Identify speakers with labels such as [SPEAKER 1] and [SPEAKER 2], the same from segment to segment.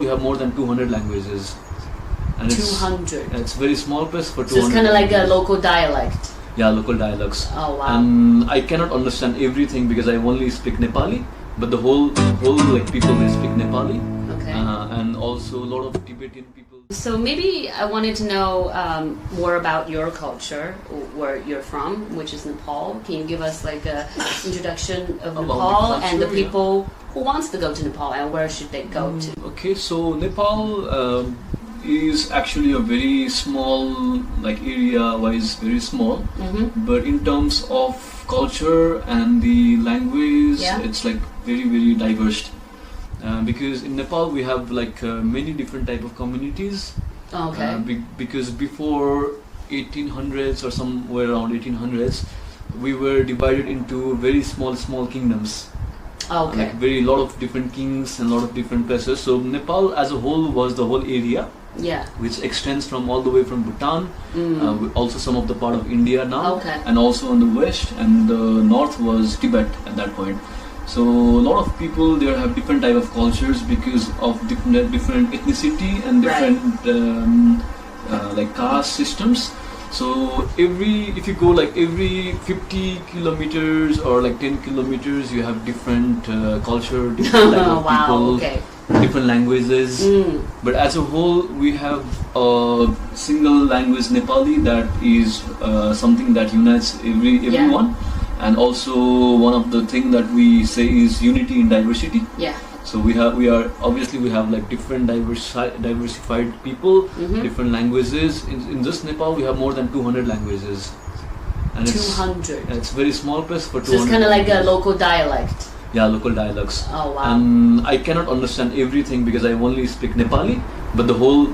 [SPEAKER 1] We have more than 200 languages. And
[SPEAKER 2] 200.
[SPEAKER 1] It's very small place for 200.
[SPEAKER 2] So it's kind of like a local dialect.
[SPEAKER 1] Yeah, local dialects.
[SPEAKER 2] Oh wow.
[SPEAKER 1] And I cannot understand everything because I only speak Nepali, but the whole like people they speak Nepali.
[SPEAKER 2] Okay.
[SPEAKER 1] And also a lot of Tibetan people.
[SPEAKER 2] So maybe I wanted to know more about your culture, where you're from, which is Nepal. Can you give us like a introduction of
[SPEAKER 1] About
[SPEAKER 2] Nepal
[SPEAKER 1] the culture,
[SPEAKER 2] and the people who wants to go to Nepal and where should they go to?
[SPEAKER 1] Okay, so Nepal is actually a very small, like area-wise, very small.
[SPEAKER 2] Mm-hmm.
[SPEAKER 1] But in terms of culture and the language,
[SPEAKER 2] Yeah.
[SPEAKER 1] it's like very, very diverse. Because in Nepal we have like many different type of communities.
[SPEAKER 2] Okay.
[SPEAKER 1] Because before 1800s or somewhere around 1800s, we were divided into very small kingdoms.
[SPEAKER 2] Okay.
[SPEAKER 1] Like very lot of different kings and a lot of different places. So Nepal as a whole was the whole area,
[SPEAKER 2] Yeah.
[SPEAKER 1] which extends from all the way from Bhutan, also some of the part of India now,
[SPEAKER 2] Okay.
[SPEAKER 1] and also on the west and the north was Tibet at that point. So a lot of people there have different type of cultures because of different ethnicity and different like caste systems. So if you go like every 50 kilometers or like 10 kilometers, you have different culture, different type of
[SPEAKER 2] Wow.
[SPEAKER 1] people,
[SPEAKER 2] Okay.
[SPEAKER 1] different languages. But as a whole, we have a single language Nepali that is something that unites everyone. And also one of the thing that we say is unity in diversity.
[SPEAKER 2] Yeah.
[SPEAKER 1] So we have like different diversified people, different languages. In just Nepal, we have more than 200 languages. And
[SPEAKER 2] 200.
[SPEAKER 1] It's very small place for 200.
[SPEAKER 2] So it's kind of like a local dialect.
[SPEAKER 1] Yeah, local dialects.
[SPEAKER 2] Oh wow.
[SPEAKER 1] And I cannot understand everything because I only speak Nepali, but the whole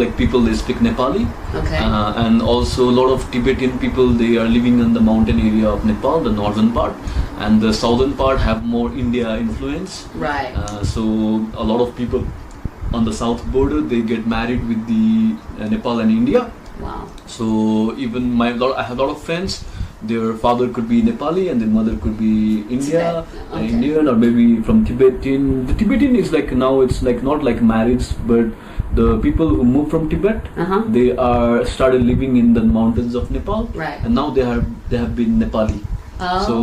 [SPEAKER 1] like people they speak Nepali.
[SPEAKER 2] Okay.
[SPEAKER 1] And also a lot of Tibetan people they are living in the mountain area of Nepal, the northern part, and the southern part have more India influence.
[SPEAKER 2] Right.
[SPEAKER 1] So a lot of people on the south border they get married with the Nepal and India.
[SPEAKER 2] Wow.
[SPEAKER 1] So even I have a lot of friends. Their father could be Nepali and their mother could be Indian or maybe from Tibetan. The Tibetan is like now it's like not like marriage, but the people who move from Tibet, they are started living in the mountains of Nepal,
[SPEAKER 2] Right.
[SPEAKER 1] and now they have been Nepali.
[SPEAKER 2] Oh.
[SPEAKER 1] So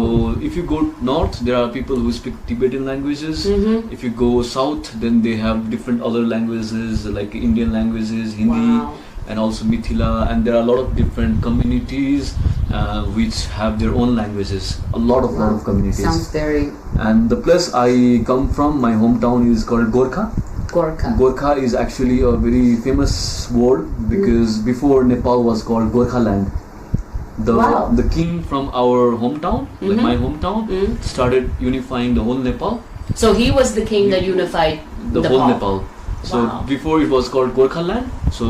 [SPEAKER 1] if you go north, there are people who speak Tibetan languages. If you go south, then they have different other languages like Indian languages, Hindi.
[SPEAKER 2] Wow.
[SPEAKER 1] And also Mithila, and there are a lot of different communities which have their own languages. A lot of communities.
[SPEAKER 2] Sounds very.
[SPEAKER 1] And the place I come from, my hometown is called Gorkha.
[SPEAKER 2] Gorkha.
[SPEAKER 1] Gorkha is actually a very famous word because before Nepal was called Gorkha land. The king from our hometown, like my hometown, started unifying the whole Nepal.
[SPEAKER 2] So he was the king that unified
[SPEAKER 1] The whole Nepal. So
[SPEAKER 2] Wow.
[SPEAKER 1] before it was called Gorkha land. So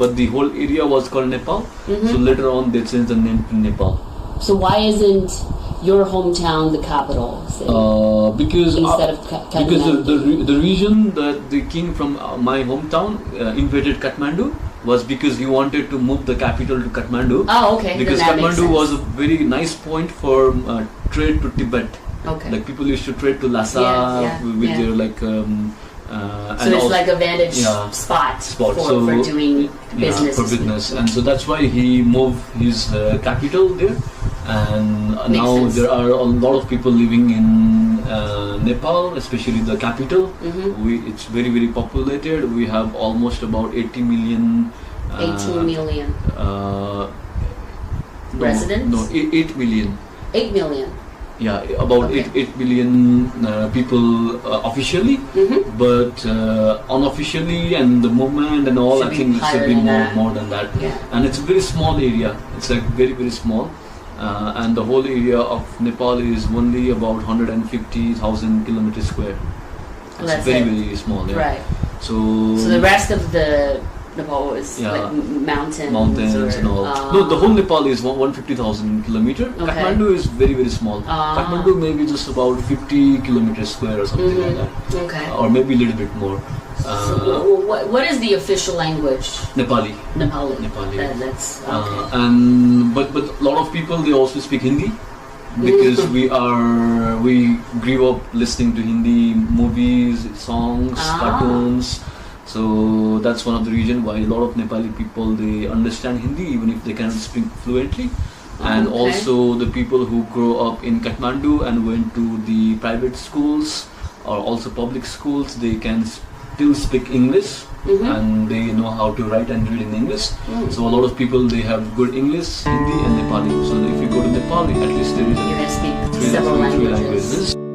[SPEAKER 1] but the whole area was called Nepal. So later on they changed the name to Nepal.
[SPEAKER 2] So why isn't your hometown the capital? Say,
[SPEAKER 1] Because
[SPEAKER 2] instead of Kathmandu?
[SPEAKER 1] the region that the king from my hometown invaded Kathmandu was because he wanted to move the capital to Kathmandu.
[SPEAKER 2] Oh, okay.
[SPEAKER 1] Because
[SPEAKER 2] then that makes
[SPEAKER 1] Kathmandu was
[SPEAKER 2] sense.
[SPEAKER 1] a very nice point for trade to Tibet.
[SPEAKER 2] Okay.
[SPEAKER 1] Like people used to trade to Lhasa with their like.
[SPEAKER 2] So
[SPEAKER 1] and
[SPEAKER 2] it's
[SPEAKER 1] also,
[SPEAKER 2] like a vantage spot for doing business.
[SPEAKER 1] for business, and so that's why he moved his capital there. And now
[SPEAKER 2] sense.
[SPEAKER 1] there are a lot of people living in Nepal, especially the capital. It's very very populated. We have almost about 80 million.
[SPEAKER 2] 18 million residents?
[SPEAKER 1] No, 8 million.
[SPEAKER 2] 8 million.
[SPEAKER 1] Yeah, about 8 million people officially, but unofficially and the movement and all, I think it should be more than that.
[SPEAKER 2] Yeah.
[SPEAKER 1] And it's a very small area. It's like very very small, and the whole area of Nepal is only about 150,000 kilometers square. It's very very small. Yeah.
[SPEAKER 2] Right.
[SPEAKER 1] So
[SPEAKER 2] the rest of the Nepal is like mountains
[SPEAKER 1] and all. No, the whole Nepal is 150,000 kilometer.
[SPEAKER 2] Okay.
[SPEAKER 1] Kathmandu is very very small. Kathmandu maybe just about 50 kilometers square or something like that.
[SPEAKER 2] Okay.
[SPEAKER 1] Or maybe a little bit more.
[SPEAKER 2] So what is the official language?
[SPEAKER 1] Nepali.
[SPEAKER 2] Nepali. That's okay.
[SPEAKER 1] But a lot of people they also speak Hindi because we grew up listening to Hindi movies, songs, cartoons. So that's one of the reason why a lot of Nepali people, they understand Hindi even if they cannot speak fluently. And
[SPEAKER 2] Okay.
[SPEAKER 1] also the people who grow up in Kathmandu and went to the private schools or also public schools, they can still speak English. And they know how to write and read in English. So a lot of people, they have good English, Hindi and Nepali. So if you go to Nepal, at least there is
[SPEAKER 2] You can speak
[SPEAKER 1] three
[SPEAKER 2] several
[SPEAKER 1] languages.
[SPEAKER 2] languages.